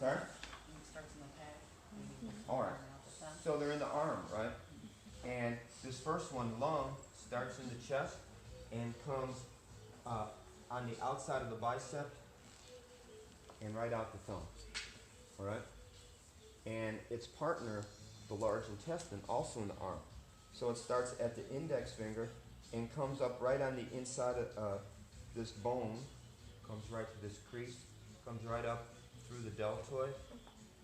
Sorry? It starts in the pec. All right. So they're in the arm, right? And this first one, lung, starts in the chest and comes on the outside of the bicep and right out the thumb. All right? And its partner, the large intestine, also in the arm. So it starts at the index finger and comes up right on the inside of this bone, comes right to this crease, comes right up through the deltoid,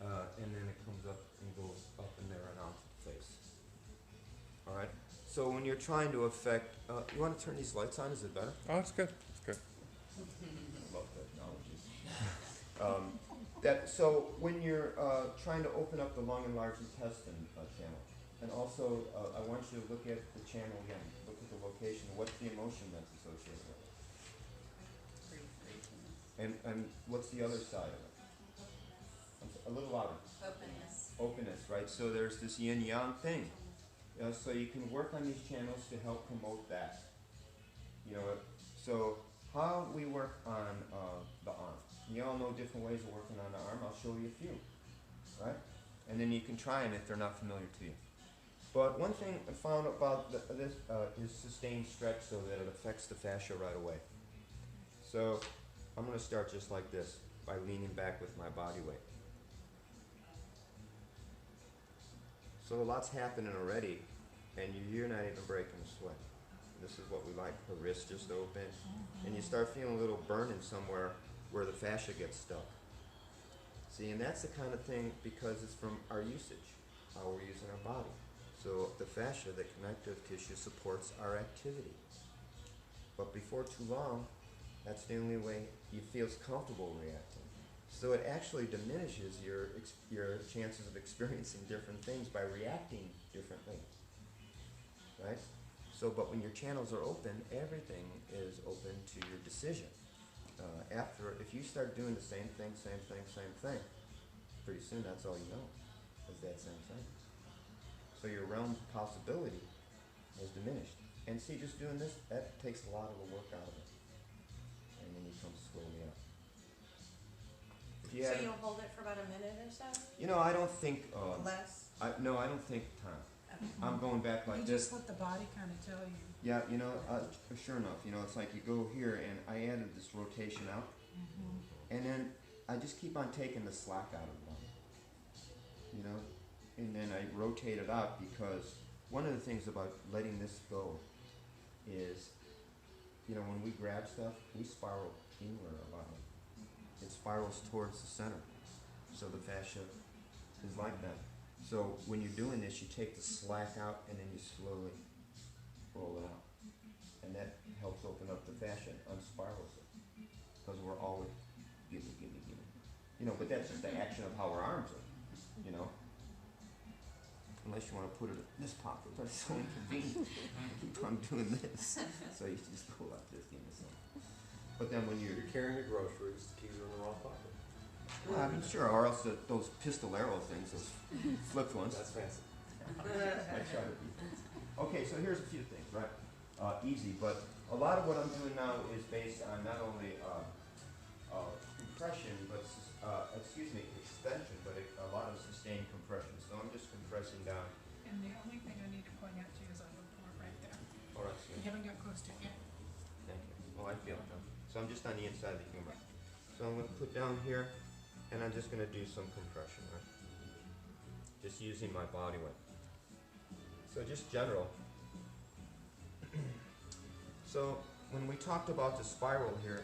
and then it comes up and goes up in there and onto the face. All right? So when you're trying to affect, you want to turn these lights on? Is it better? Oh, it's good. It's good. I love technology. So when you're trying to open up the lung and large intestine channel, and also I want you to look at the channel again. Look at the location. What's the emotion that's associated with it? And what's the other side of it? A little louder. Openness. Openness, right? So there's this yin-yang thing. So you can work on these channels to help promote that. You know, so how we work on the arm. You all know different ways of working on the arm. I'll show you a few, right? And then you can try them if they're not familiar to you. But one thing I found about this is sustained stretch so that it affects the fascia right away. So I'm going to start just like this by leaning back with my body weight. So a lot's happening already, and you're not even breaking a sweat. This is what we like, the wrist just open, and you start feeling a little burning somewhere where the fascia gets stuck. See, and that's the kind of thing because it's from our usage, how we're using our body. So the fascia, the connective tissue, supports our activity. But before too long, that's the only way you feel comfortable reacting. So it actually diminishes your chances of experiencing different things by reacting differently, right? So, but when your channels are open, everything is open to your decision. If you start doing the same thing, pretty soon that's all you know is that same thing. So your realm of possibility is diminished. And see, just doing this, that takes a lot of the work out of it. And then you come slowly up. So you'll hold it for about a minute or so? You know, I don't think... Less? No, I don't think time. Okay. I'm going back like you this. just let the body kind of tell you. Yeah, you know, sure enough, you know, it's like you go here and I added this rotation out. And then I just keep on taking the slack out of the body. You know, and then I rotate it out because one of the things about letting this go is, you know, when we grab stuff, we spiral inward a lot. It spirals towards the center. So the fascia is like that. So when you're doing this, you take the slack out and then you slowly roll it out. And that helps open up the fascia and unspirals it. Because we're always gimme. You know, but that's just the action of how our arms are, you know. Unless you want to put it in this pocket, but it's so inconvenient. Keep on doing this. So you just go like this, give me some. But then when you're carrying your groceries, the keys are in the wrong pocket. Well, I mean, sure, or else those pistolero things, those flipped ones. That's fancy. I try to be fancy. Okay, so here's a few things, right? Easy, but a lot of what I'm doing now is based on not only compression, but extension, but a lot of sustained compression. So I'm just compressing down. And the only thing I need to point out to you is on the floor right there. All right, You haven't got close to it yet. thank you. Oh, I feel it now. So I'm just on the inside of the humor. So I'm going to put down here, and I'm just going to do some compression, right? Just using my body weight. So just general. So when we talked about the spiral here,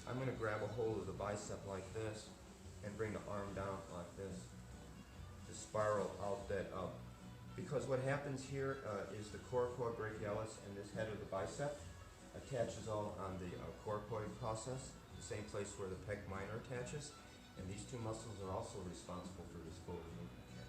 I'm going to grab a hold of the bicep like this and bring the arm down like this to spiral out that up. Because what happens here is the coracoid brachialis and this head of the bicep attaches all on the coracoid process, the same place where the pec minor attaches, and these two muscles are also responsible for this forward movement here.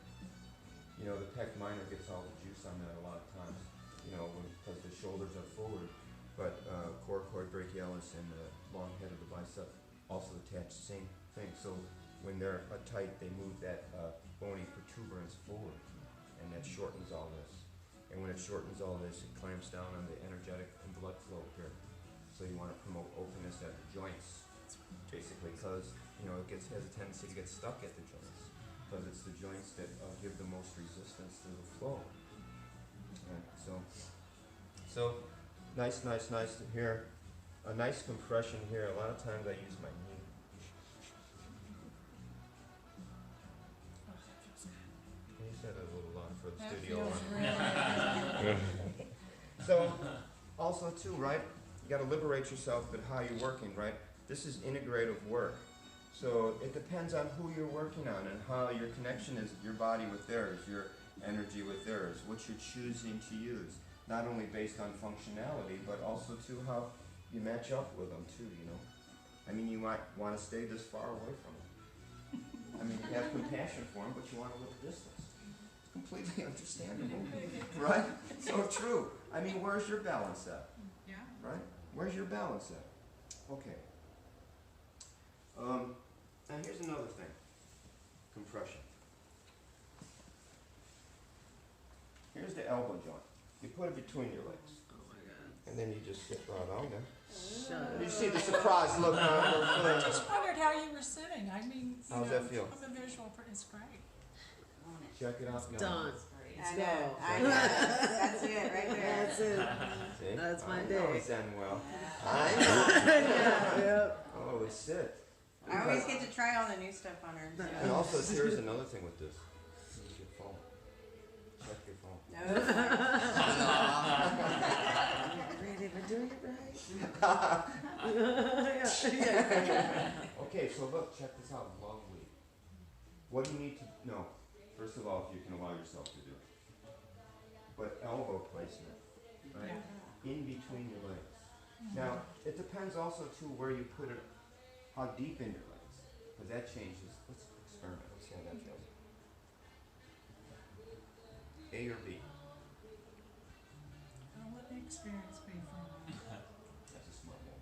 You know, the pec minor gets all the juice on that a lot of times, you know, because the shoulders are forward, but coracoid brachialis and the long head of the bicep also attach the same thing. So when they're tight, they move that bony protuberance forward, and that shortens all this. And when it shortens all this, it clamps down on the energetic and blood flow here. So you want to promote openness at the joints basically, because has a tendency to get stuck at the joints, because it's the joints that give the most resistance to the flow. Right, so nice here. A nice compression here. A lot of times I use my knee. Oh, that feels good. You said it a little loud for the That studio. feels really good. So, also too, right? You got to liberate yourself, but how you're working, right? This is integrative work. So it depends on who you're working on and how your connection is, your body with theirs, your energy with theirs, what you're choosing to use. Not only based on functionality, but also too how you match up with them too, I mean, you might want to stay this far away from them. I mean, you have compassion for them, but you want to live distance. It's completely understandable, right? So true. I mean, where's your balance at? Yeah. Right? Where's your balance at? Okay. And here's another thing. Compression. Here's the elbow joint. You put it between your legs. Oh my god. And then you just sit right on there. Shut And you up. see the surprised look on her I face. just wondered how you were sitting. I mean, How's that feel? I'm a visual, it's great. On it. Check it out. now. Done. I Let's know, go. I know. That's it, right there. That's it. See? That's my I know day. it's done well. Yeah. I know. Yeah, yep. Oh, it's it. I always get to try all the new stuff on her. So. And also, here's another thing with this. Use your phone. Check your phone. No, it's fine. Really, we're doing it right? Yeah. Okay, so look, check this out. Lovely. What do you need to know? First of all, if you can allow yourself to do it. But elbow placement, right? Yeah. In between your legs. Now, it depends also too where you put it, how deep in your legs. Because that changes. Let's experiment. Let's see how that feels. A or B? I'll let the experience be for me. That's a smart one.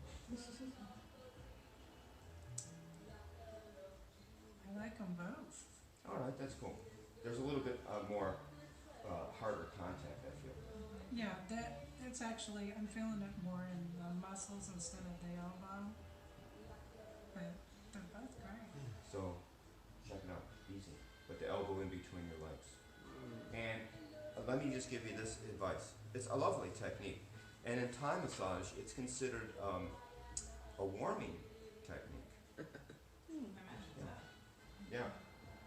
I like them both. Alright, that's cool. There's a little bit more harder contact, I feel. Yeah, it's actually, I'm feeling it more in the muscles instead of the elbow. But they're both great. So, check it out. Easy. Put the elbow in between your legs. And let me just give you this advice. It's a lovely technique. And in Thai massage, it's considered a warming technique. Yeah.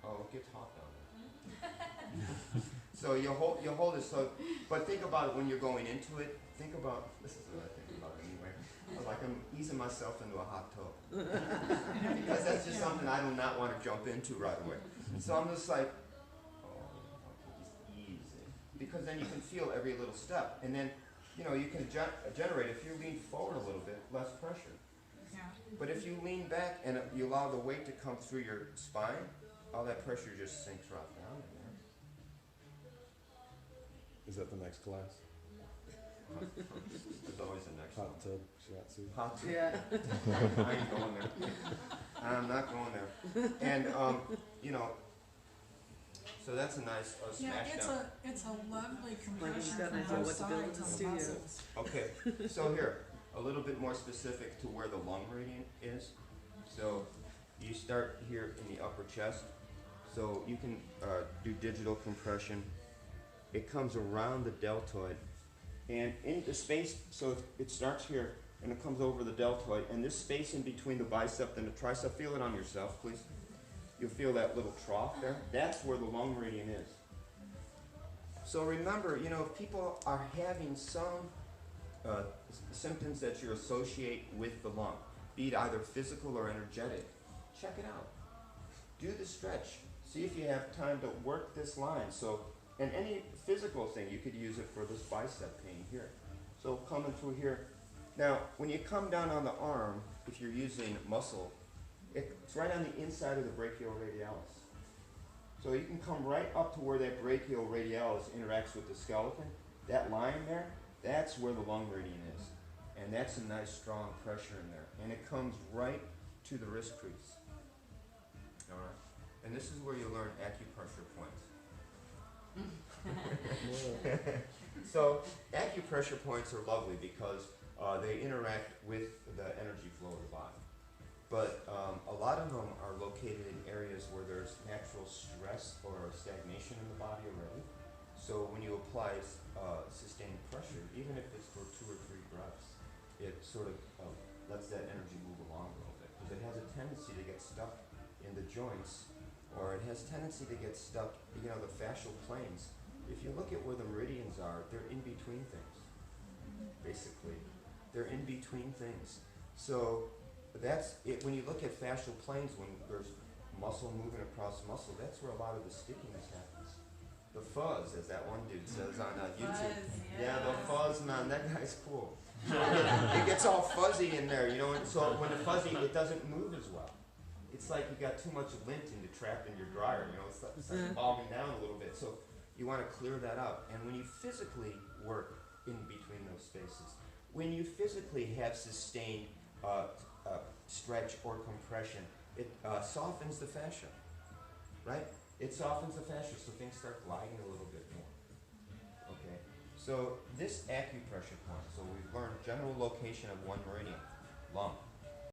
Oh, it gets hot down there. So you hold it. So, but think about it when you're going into it. Think about, this is what I think about it anyway. Like I'm easing myself into a hot tub. Because that's just something I do not want to jump into right away. So I'm just like, oh, just ease it. Because then you can feel every little step. And then, you can generate, if you lean forward a little bit, less pressure. Yeah. But if you lean back and you allow the weight to come through your spine, all that pressure just sinks right down in there. Is that the next class? There's always the next one. Hot tub shiatsu. Hot tub. Yeah. I ain't going there. I'm not going there. And, so that's a nice Yeah, smash it's down. it's a lovely compression got from to know both what to build sides in the of the studio. muscles. Okay, so here, a little bit more specific to where the lung meridian is. So you start here in the upper chest. So you can do digital compression. It comes around the deltoid. And in the space, so it starts here and it comes over the deltoid. And this space in between the bicep and the tricep, feel it on yourself, please. You'll feel that little trough there. That's where the lung meridian is. So remember, if people are having some symptoms that you associate with the lung, be it either physical or energetic, check it out. Do the stretch. See if you have time to work this line. So, and any physical thing, you could use it for this bicep pain here. So coming through here. Now, when you come down on the arm, if you're using muscle, it's right on the inside of the brachioradialis. So you can come right up to where that brachioradialis interacts with the skeleton. That line there, that's where the lung meridian is. And that's a nice strong pressure in there. And it comes right to the wrist crease. All right. And this is where you learn acupressure points. So acupressure points are lovely because they interact with the energy flow of the body. but a lot of them are located in areas where there's natural stress or stagnation in the body already. So when you apply sustained pressure, even if it's for 2 or 3 breaths, it sort of lets that energy move along a little bit, because it has a tendency to get stuck in the joints, or it has tendency to get stuck, you know, the fascial planes. If you look at where the meridians are, they're in between things, basically. They're in between things. So that's it. When you look at fascial planes, when there's muscle moving across muscle, that's where a lot of the stickiness happens. The fuzz, as that one dude says on YouTube. Fuzz, Yeah, the yeah. fuzz, man, that guy's cool. It gets all fuzzy in there, you know, and so when the fuzzy, it doesn't move as well. It's like you got too much lint trapped in your dryer, you know, it's like bogging down a little bit. So you want to clear that up. And when you physically work in between those spaces, when you physically have sustained stretch or compression, it softens the fascia, right? It softens the fascia, so things start gliding a little bit more. Okay, so this acupressure point, so we've learned general location of one meridian, lung.